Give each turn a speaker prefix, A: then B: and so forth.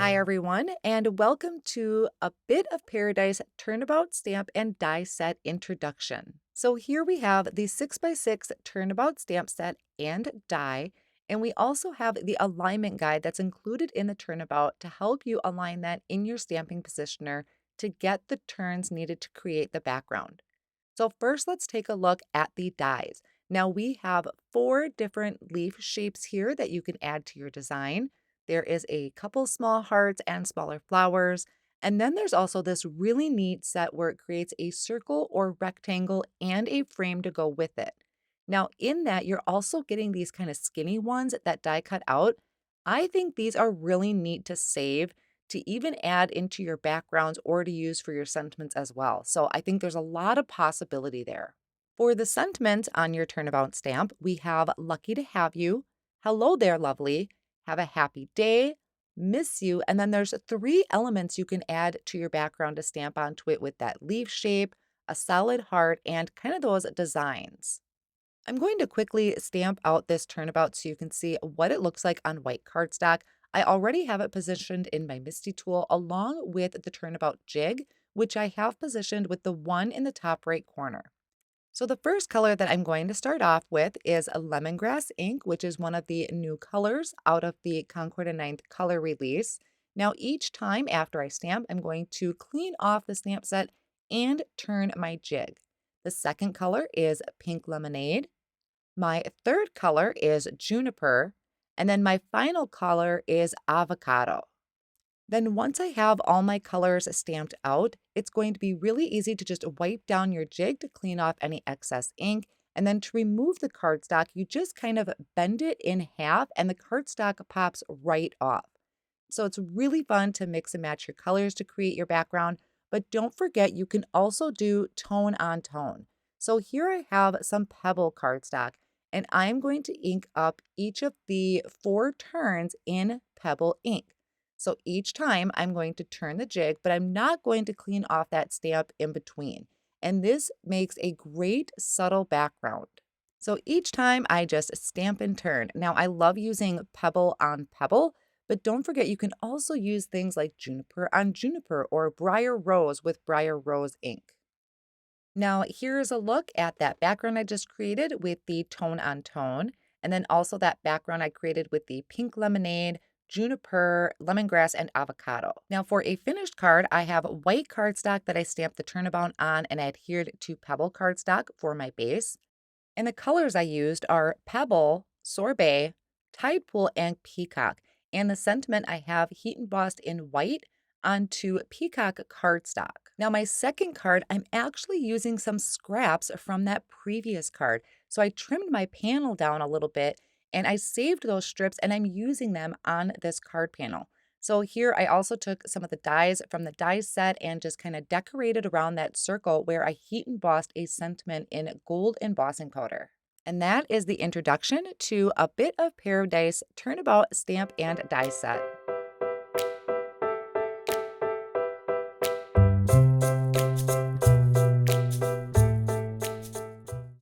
A: Hi, everyone, and welcome to a bit of Paradise Turnabout Stamp and Die Set introduction. So here we have the 6x6 Turnabout Stamp Set and die, and we also have the alignment guide that's included in the Turnabout to help you align that in your stamping positioner to get the turns needed to create the background. So first, let's take a look at the dies. Now we have four different leaf shapes here that you can add to your design. There is a couple small hearts and smaller flowers. And then there's also this really neat set where it creates a circle or rectangle and a frame to go with it. Now, in that, you're also getting these kind of skinny ones that die cut out. I think these are really neat to save to even add into your backgrounds or to use for your sentiments as well. So I think there's a lot of possibility there. For the sentiment on your turnabout stamp, we have lucky to have you, hello there, lovely, have a happy day, miss you, and then there's three elements you can add to your background to stamp onto it with that leaf shape, a solid heart, and kind of those designs. I'm going to quickly stamp out this turnabout so you can see what it looks like on white cardstock. I already have it positioned in my Misty tool along with the Turnabout Jig, which I have positioned with the one in the top right corner. So the first color that I'm going to start off with is a lemongrass ink, which is one of the new colors out of the Concord and Ninth color release. Now each time after I stamp, I'm going to clean off the stamp set and turn my jig. The second color is pink lemonade. My third color is juniper, and then my final color is avocado. Then once I have all my colors stamped out, it's going to be really easy to just wipe down your jig to clean off any excess ink. And then to remove the cardstock, you just kind of bend it in half and the cardstock pops right off. So it's really fun to mix and match your colors to create your background, but don't forget you can also do tone on tone. So here I have some pebble cardstock and I'm going to ink up each of the four turns in pebble ink. So each time I'm going to turn the jig, but I'm not going to clean off that stamp in between. And this makes a great subtle background. So each time I just stamp and turn. Now I love using pebble on pebble, but don't forget you can also use things like juniper on juniper or briar rose with briar rose ink. Now here's a look at that background I just created with the tone on tone, and then also that background I created with the pink lemonade, juniper, lemongrass, and avocado. Now for a finished card, I have white cardstock that I stamped the turnabout on and adhered to pebble cardstock for my base. And the colors I used are Pebble, Sorbet, Tide Pool, and Peacock. And the sentiment I have heat embossed in white onto Peacock cardstock. Now my second card, I'm actually using some scraps from that previous card. So I trimmed my panel down a little bit and I saved those strips and I'm using them on this card panel. So here I also took some of the dies from the die set and just kind of decorated around that circle where I heat embossed a sentiment in gold embossing powder. And that is the introduction to a bit of Paradise Turnabout Stamp and Die Set.